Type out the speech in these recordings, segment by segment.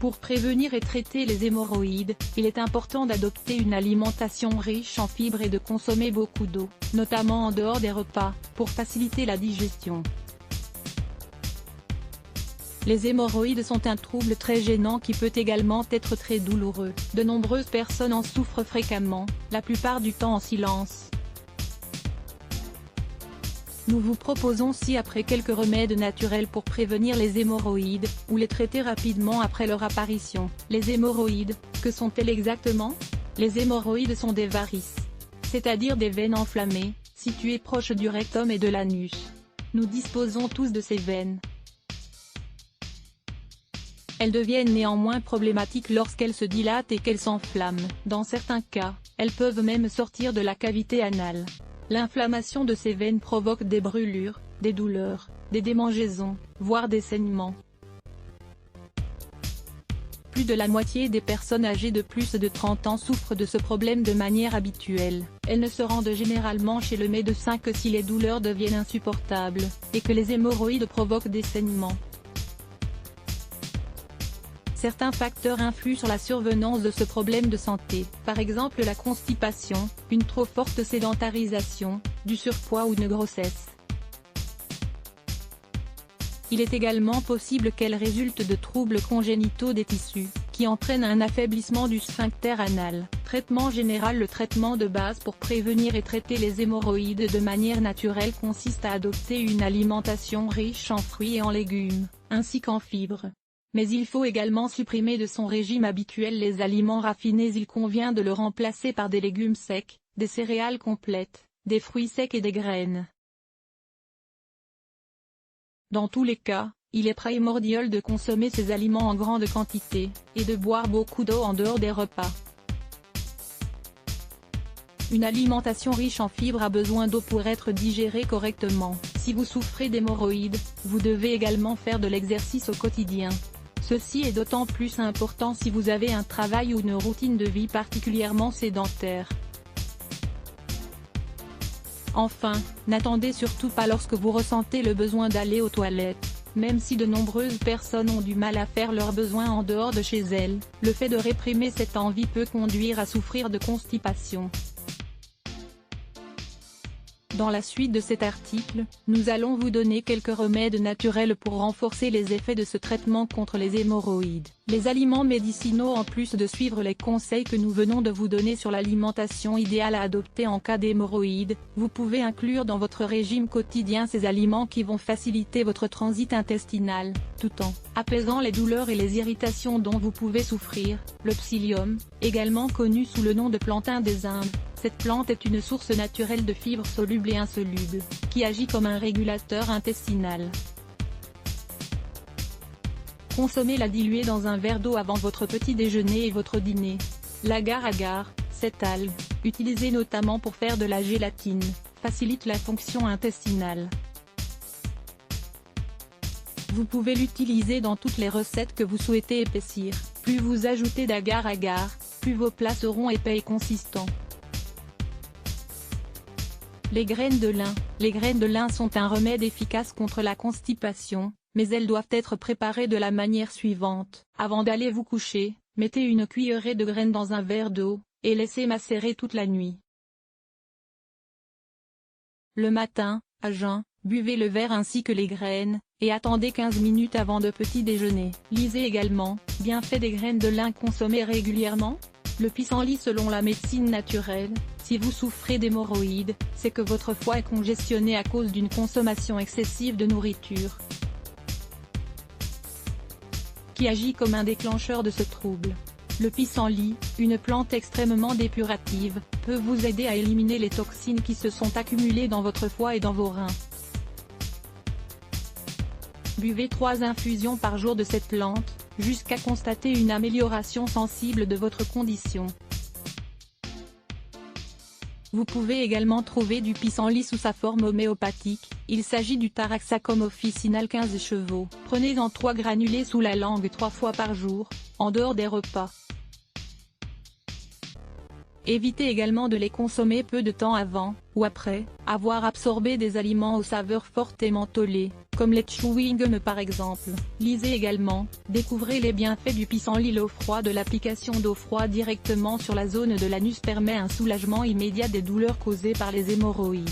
Pour prévenir et traiter les hémorroïdes, il est important d'adopter une alimentation riche en fibres et de consommer beaucoup d'eau, notamment en dehors des repas, pour faciliter la digestion. Les hémorroïdes sont un trouble très gênant qui peut également être très douloureux. De nombreuses personnes en souffrent fréquemment, la plupart du temps en silence. Nous vous proposons ci-après quelques remèdes naturels pour prévenir les hémorroïdes, ou les traiter rapidement après leur apparition. Les hémorroïdes, que sont-elles exactement? Les hémorroïdes sont des varices, c'est-à-dire des veines enflammées, situées proches du rectum et de l'anus. Nous disposons tous de ces veines. Elles deviennent néanmoins problématiques lorsqu'elles se dilatent et qu'elles s'enflamment. Dans certains cas, elles peuvent même sortir de la cavité anale. L'inflammation de ces veines provoque des brûlures, des douleurs, des démangeaisons, voire des saignements. Plus de la moitié des personnes âgées de plus de 30 ans souffrent de ce problème de manière habituelle. Elles ne se rendent généralement chez le médecin que si les douleurs deviennent insupportables, et que les hémorroïdes provoquent des saignements. Certains facteurs influent sur la survenance de ce problème de santé, par exemple la constipation, une trop forte sédentarisation, du surpoids ou une grossesse. Il est également possible qu'elles résultent de troubles congénitaux des tissus, qui entraînent un affaiblissement du sphincter anal. Traitement général. Le traitement de base pour prévenir et traiter les hémorroïdes de manière naturelle consiste à adopter une alimentation riche en fruits et en légumes, ainsi qu'en fibres. Mais il faut également supprimer de son régime habituel les aliments raffinés. Il convient de le remplacer par des légumes secs, des céréales complètes, des fruits secs et des graines. Dans tous les cas, il est primordial de consommer ces aliments en grande quantité, et de boire beaucoup d'eau en dehors des repas. Une alimentation riche en fibres a besoin d'eau pour être digérée correctement. Si vous souffrez d'hémorroïdes, vous devez également faire de l'exercice au quotidien. Ceci est d'autant plus important si vous avez un travail ou une routine de vie particulièrement sédentaire. Enfin, n'attendez surtout pas lorsque vous ressentez le besoin d'aller aux toilettes. Même si de nombreuses personnes ont du mal à faire leurs besoins en dehors de chez elles, le fait de réprimer cette envie peut conduire à souffrir de constipation. Dans la suite de cet article, nous allons vous donner quelques remèdes naturels pour renforcer les effets de ce traitement contre les hémorroïdes. Les aliments médicinaux. En plus de suivre les conseils que nous venons de vous donner sur l'alimentation idéale à adopter en cas d'hémorroïdes, vous pouvez inclure dans votre régime quotidien ces aliments qui vont faciliter votre transit intestinal, tout en apaisant les douleurs et les irritations dont vous pouvez souffrir. Le psyllium, également connu sous le nom de plantain des Indes. Cette plante est une source naturelle de fibres solubles et insolubles, qui agit comme un régulateur intestinal. Consommez-la diluée dans un verre d'eau avant votre petit déjeuner et votre dîner. L'agar-agar, cette algue, utilisée notamment pour faire de la gélatine, facilite la fonction intestinale. Vous pouvez l'utiliser dans toutes les recettes que vous souhaitez épaissir. Plus vous ajoutez d'agar-agar, plus vos plats seront épais et consistants. Les graines de lin. Les graines de lin sont un remède efficace contre la constipation, mais elles doivent être préparées de la manière suivante. Avant d'aller vous coucher, mettez une cuillerée de graines dans un verre d'eau, et laissez macérer toute la nuit. Le matin, à jeun, buvez le verre ainsi que les graines, et attendez 15 minutes avant de petit déjeuner. Lisez également, bienfaits des graines de lin consommées régulièrement. Le pissenlit. Selon la médecine naturelle, si vous souffrez d'hémorroïdes, c'est que votre foie est congestionné à cause d'une consommation excessive de nourriture, qui agit comme un déclencheur de ce trouble. Le pissenlit, une plante extrêmement dépurative, peut vous aider à éliminer les toxines qui se sont accumulées dans votre foie et dans vos reins. Buvez 3 infusions par jour de cette plante, jusqu'à constater une amélioration sensible de votre condition. Vous pouvez également trouver du pissenlit sous sa forme homéopathique. Il s'agit du Taraxacum officinal 15 chevaux. Prenez-en 3 granulés sous la langue 3 fois par jour, en dehors des repas. Évitez également de les consommer peu de temps avant, ou après, avoir absorbé des aliments aux saveurs fortes et mentholées, comme les chewing-gums par exemple. Lisez également, découvrez les bienfaits du pissenlit. L'eau froide. L'application d'eau froide directement sur la zone de l'anus permet un soulagement immédiat des douleurs causées par les hémorroïdes.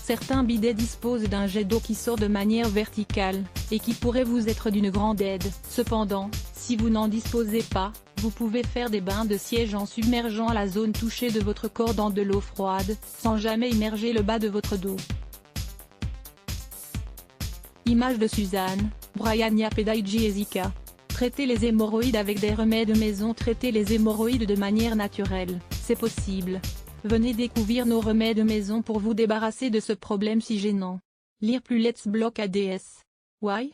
Certains bidets disposent d'un jet d'eau qui sort de manière verticale, et qui pourrait vous être d'une grande aide. Cependant, si vous n'en disposez pas, vous pouvez faire des bains de siège en submergeant la zone touchée de votre corps dans de l'eau froide, sans jamais immerger le bas de votre dos. Image de Suzanne, Briannia pedaigiesica. Traitez les hémorroïdes avec des remèdes maison. Traitez les hémorroïdes de manière naturelle, c'est possible. Venez découvrir nos remèdes maison pour vous débarrasser de ce problème si gênant. Lire plus. Let's block ADS. Why?